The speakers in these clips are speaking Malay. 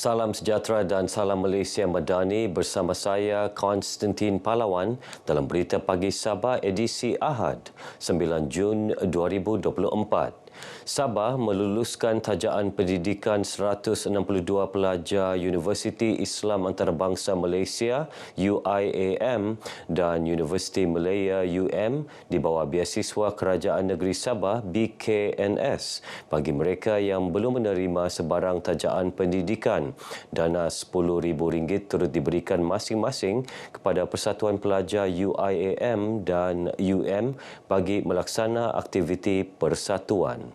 Salam sejahtera dan salam Malaysia Madani bersama saya Konstantin Palawan dalam Berita Pagi Sabah edisi Ahad 9 Jun 2024. Sabah meluluskan tajaan pendidikan 162 pelajar Universiti Islam Antarabangsa Malaysia UIAM dan Universiti Malaya UM di bawah beasiswa Kerajaan Negeri Sabah BKNS bagi mereka yang belum menerima sebarang tajaan pendidikan. Dana RM10,000 turut diberikan masing-masing kepada Persatuan Pelajar UIAM dan UM bagi melaksana aktiviti persatuan.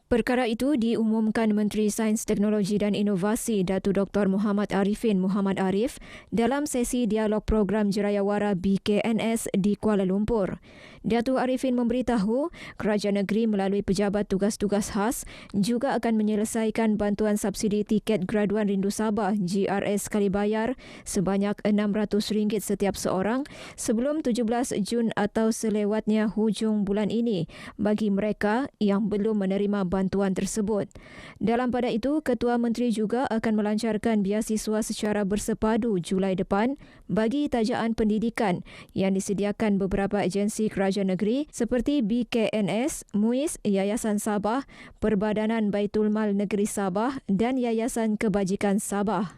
Perkara itu diumumkan Menteri Sains, Teknologi dan Inovasi Datuk Dr. Muhammad Arifin Muhammad Arif dalam sesi dialog program Jerayawara BKNS di Kuala Lumpur. Datuk Arifin memberitahu kerajaan negeri melalui pejabat tugas-tugas khas juga akan menyelesaikan bantuan subsidi tiket graduan Rindu Sabah GRS sekali bayar sebanyak RM600 setiap seorang sebelum 17 Jun atau selewatnya hujung bulan ini bagi mereka yang belum menerima bantuan tersebut. Dalam pada itu, Ketua Menteri juga akan melancarkan biasiswa secara bersepadu Julai depan bagi tajaan pendidikan yang disediakan beberapa agensi kerajaan negeri seperti BKNS, MUIS, Yayasan Sabah, Perbadanan Baitul Mal Negeri Sabah dan Yayasan Kebajikan Sabah.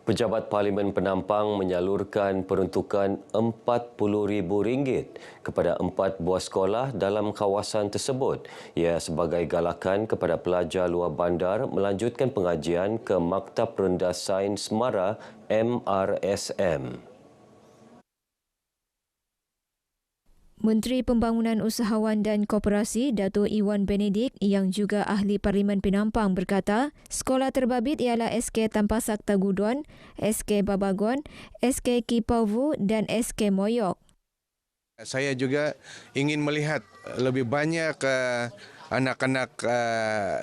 Pejabat Parlimen Penampang menyalurkan peruntukan RM40,000 kepada 4 buah sekolah dalam kawasan tersebut. Ia sebagai galakan kepada pelajar luar bandar melanjutkan pengajian ke Maktab Rendah Sains Mara MRSM. Menteri Pembangunan Usahawan dan Koperasi Datuk Iwan Benedik yang juga ahli Parlimen Penampang berkata, sekolah terbabit ialah SK Tampasak Tagudon, SK Babagon, SK Kipauvu dan SK Moyok. Saya juga ingin melihat lebih banyak anak-anak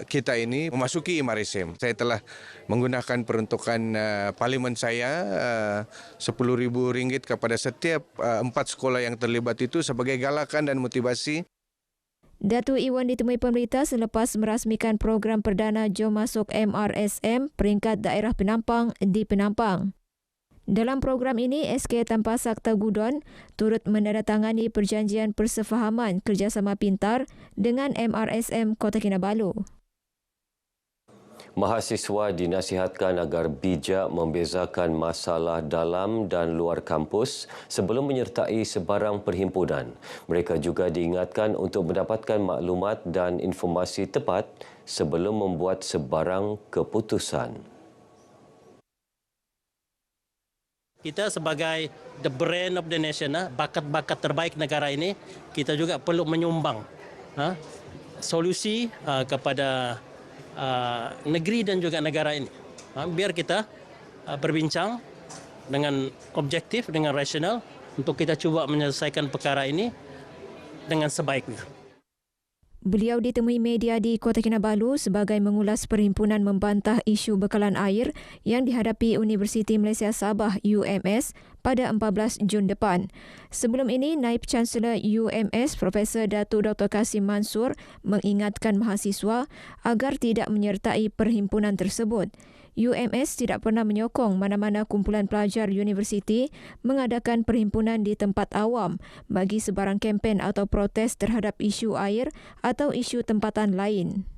kita ini memasuki MRSM. Saya telah menggunakan peruntukan parlimen saya RM10,000 kepada setiap 4 sekolah yang terlibat itu sebagai galakan dan motivasi. Datuk Iwan ditemui pemberita selepas merasmikan program perdana Jom Masuk MRSM peringkat daerah Penampang di Penampang. Dalam program ini, SK Tampasak Tagudon turut menandatangani perjanjian persefahaman kerjasama pintar dengan MRSM Kota Kinabalu. Mahasiswa dinasihatkan agar bijak membezakan masalah dalam dan luar kampus sebelum menyertai sebarang perhimpunan. Mereka juga diingatkan untuk mendapatkan maklumat dan informasi tepat sebelum membuat sebarang keputusan. Kita sebagai the brain of the nation, bakat-bakat terbaik negara ini, kita juga perlu menyumbang solusi kepada negeri dan juga negara ini. Biar kita berbincang dengan objektif, dengan rasional untuk kita cuba menyelesaikan perkara ini dengan sebaiknya. Beliau ditemui media di Kota Kinabalu sebagai mengulas perhimpunan membantah isu bekalan air yang dihadapi Universiti Malaysia Sabah UMS pada 14 Jun depan. Sebelum ini, Naib Chancellor UMS Profesor Datuk Dr. Kasim Mansur mengingatkan mahasiswa agar tidak menyertai perhimpunan tersebut. UMS tidak pernah menyokong mana-mana kumpulan pelajar universiti mengadakan perhimpunan di tempat awam bagi sebarang kempen atau protes terhadap isu air atau isu tempatan lain.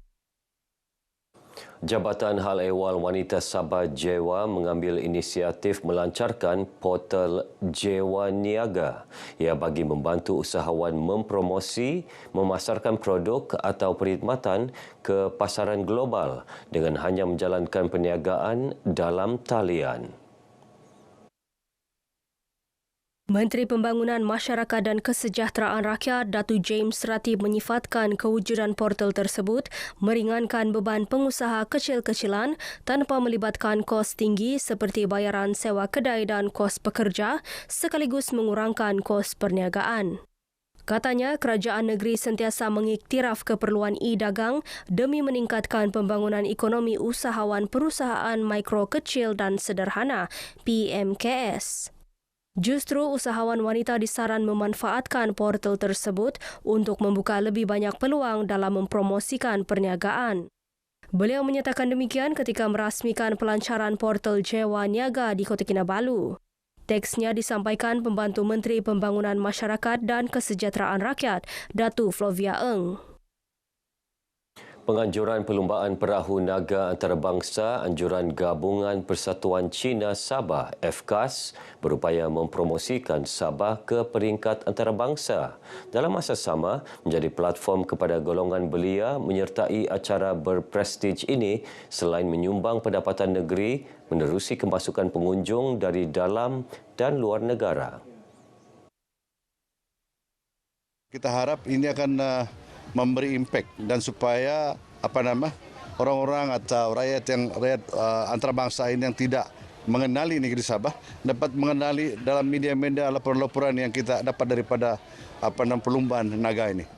Jabatan Hal Ehwal Wanita Sabah Jewa mengambil inisiatif melancarkan portal Jewa Niaga. Ia bagi membantu usahawan mempromosi, memasarkan produk atau perkhidmatan ke pasaran global dengan hanya menjalankan perniagaan dalam talian. Menteri Pembangunan Masyarakat dan Kesejahteraan Rakyat Datuk James Ratib menyifatkan kewujudan portal tersebut meringankan beban pengusaha kecil-kecilan tanpa melibatkan kos tinggi seperti bayaran sewa kedai dan kos pekerja sekaligus mengurangkan kos perniagaan. Katanya, kerajaan negeri sentiasa mengiktiraf keperluan e-dagang demi meningkatkan pembangunan ekonomi usahawan perusahaan mikro kecil dan sederhana PMKS. Justru usahawan wanita disaran memanfaatkan portal tersebut untuk membuka lebih banyak peluang dalam mempromosikan perniagaan. Beliau menyatakan demikian ketika merasmikan pelancaran portal Jewa Niaga di Kota Kinabalu. Teksnya disampaikan Pembantu Menteri Pembangunan Masyarakat dan Kesejahteraan Rakyat, Datu Flovia Eng. Penganjuran perlumbaan perahu naga antarabangsa Anjuran Gabungan Persatuan Cina Sabah FCAS berupaya mempromosikan Sabah ke peringkat antarabangsa. Dalam masa sama, menjadi platform kepada golongan belia menyertai acara berprestij ini selain menyumbang pendapatan negeri menerusi kemasukan pengunjung dari dalam dan luar negara. Kita harap ini akan memberi impact dan supaya orang-orang atau rakyat antarabangsa ini yang tidak mengenali negeri Sabah dapat mengenali dalam media-media laporan-laporan yang kita dapat daripada perlumbaan naga ini.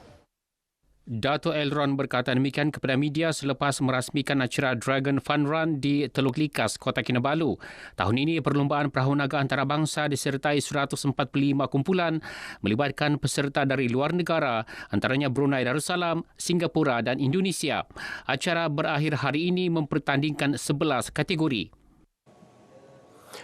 Dato' Elron berkata demikian kepada media selepas merasmikan acara Dragon Fun Run di Teluk Likas, Kota Kinabalu. Tahun ini perlumbaan perahu naga antarabangsa disertai 145 kumpulan melibatkan peserta dari luar negara, antaranya Brunei Darussalam, Singapura dan Indonesia. Acara berakhir hari ini mempertandingkan 11 kategori.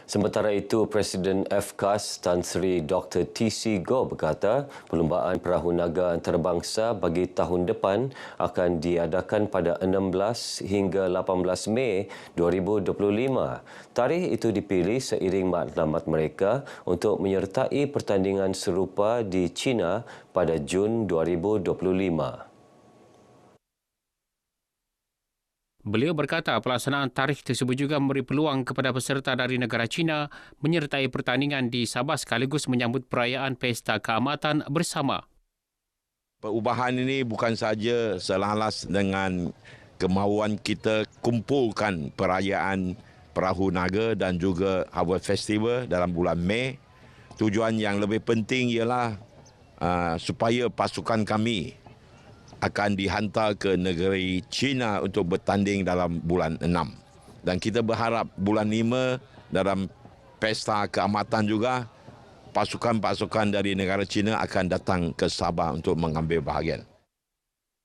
Sementara itu, Presiden FCAS Tan Sri Dr. T.C. Goh berkata perlumbaan perahu naga antarabangsa bagi tahun depan akan diadakan pada 16 hingga 18 Mei 2025. Tarikh itu dipilih seiring maklumat mereka untuk menyertai pertandingan serupa di China pada Jun 2025. Beliau berkata pelaksanaan tarikh tersebut juga memberi peluang kepada peserta dari negara China menyertai pertandingan di Sabah sekaligus menyambut perayaan Pesta Keamatan bersama. Perubahan ini bukan saja selaras dengan kemahuan kita kumpulkan perayaan Perahu Naga dan juga Harvest Festival dalam bulan Mei. Tujuan yang lebih penting ialah supaya pasukan kami akan dihantar ke negeri China untuk bertanding dalam bulan 6. Dan kita berharap bulan 5 dalam Pesta Keamatan juga pasukan-pasukan dari negara China akan datang ke Sabah untuk mengambil bahagian.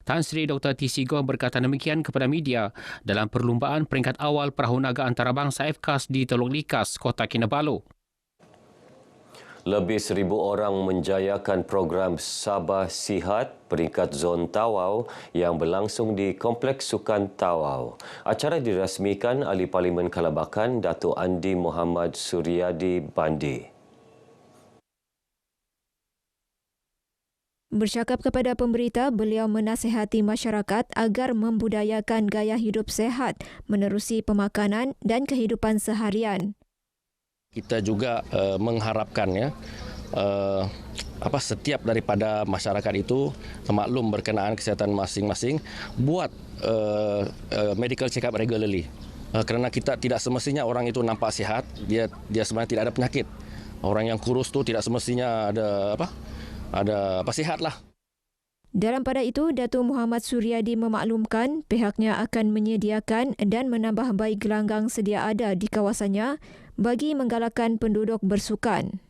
Tan Sri Dr. T.C. Goh berkata demikian kepada media dalam perlumbaan peringkat awal perahu naga antarabangsa FCAS di Teluk Likas, Kota Kinabalu. Lebih 1,000 orang menjayakan program Sabah Sihat peringkat zon Tawau yang berlangsung di Kompleks Sukan Tawau. Acara dirasmikan Ahli Parlimen Kalabakan Datuk Andi Muhammad Suryadi Bandi. Bercakap kepada pemberita, beliau menasihati masyarakat agar membudayakan gaya hidup sehat menerusi pemakanan dan kehidupan seharian. Kita juga mengharapkan setiap daripada masyarakat itu maklum berkenaan kesihatan masing-masing buat medical check up regularly. Kerana kita tidak semestinya orang itu nampak sihat, dia sebenarnya tidak ada penyakit. Orang yang kurus tu tidak semestinya ada sihatlah. Dalam pada itu, Datuk Muhammad Suryadi memaklumkan pihaknya akan menyediakan dan menambah bayi gelanggang sedia ada di kawasannya bagi menggalakkan penduduk bersukan.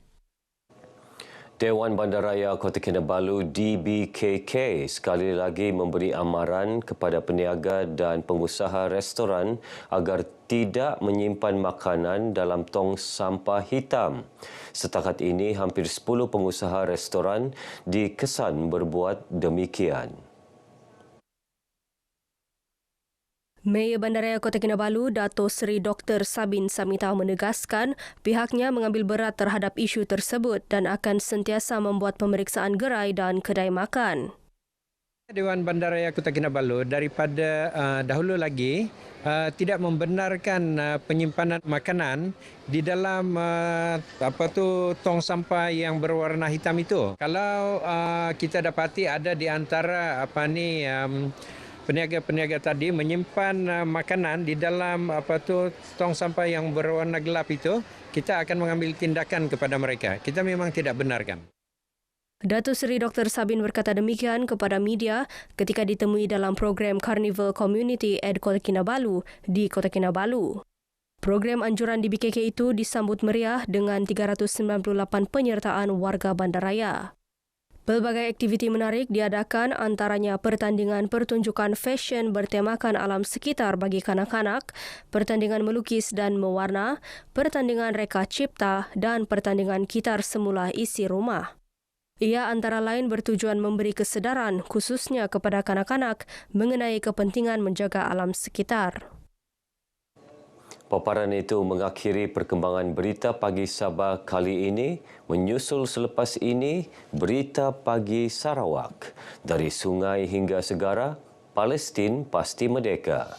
Dewan Bandaraya Kota Kinabalu DBKK sekali lagi memberi amaran kepada peniaga dan pengusaha restoran agar tidak menyimpan makanan dalam tong sampah hitam. Setakat ini, hampir 10 pengusaha restoran dikesan berbuat demikian. Mayor Bandaraya Kota Kinabalu, Dato' Seri Dr. Sabin Samita menegaskan pihaknya mengambil berat terhadap isu tersebut dan akan sentiasa membuat pemeriksaan gerai dan kedai makan. Dewan Bandaraya Kota Kinabalu daripada dahulu lagi tidak membenarkan penyimpanan makanan di dalam tong sampah yang berwarna hitam itu. Kalau kita dapati ada di antara peniaga-peniaga tadi menyimpan makanan di dalam tong sampah yang berwarna gelap itu, kita akan mengambil tindakan kepada mereka. Kita memang tidak benarkan. Datuk Seri Dr. Sabin berkata demikian kepada media ketika ditemui dalam program Carnival Community at Kota Kinabalu di Kota Kinabalu. Program anjuran di BKK itu disambut meriah dengan 398 penyertaan warga bandaraya. Pelbagai aktiviti menarik diadakan, antaranya pertandingan pertunjukan fashion bertemakan alam sekitar bagi kanak-kanak, pertandingan melukis dan mewarna, pertandingan reka cipta dan pertandingan gitar semula isi rumah. Ia antara lain bertujuan memberi kesedaran khususnya kepada kanak-kanak mengenai kepentingan menjaga alam sekitar. Paparan itu mengakhiri perkembangan berita pagi Sabah kali ini. Menyusul selepas ini, berita pagi Sarawak. Dari sungai hingga segara, Palestin pasti merdeka.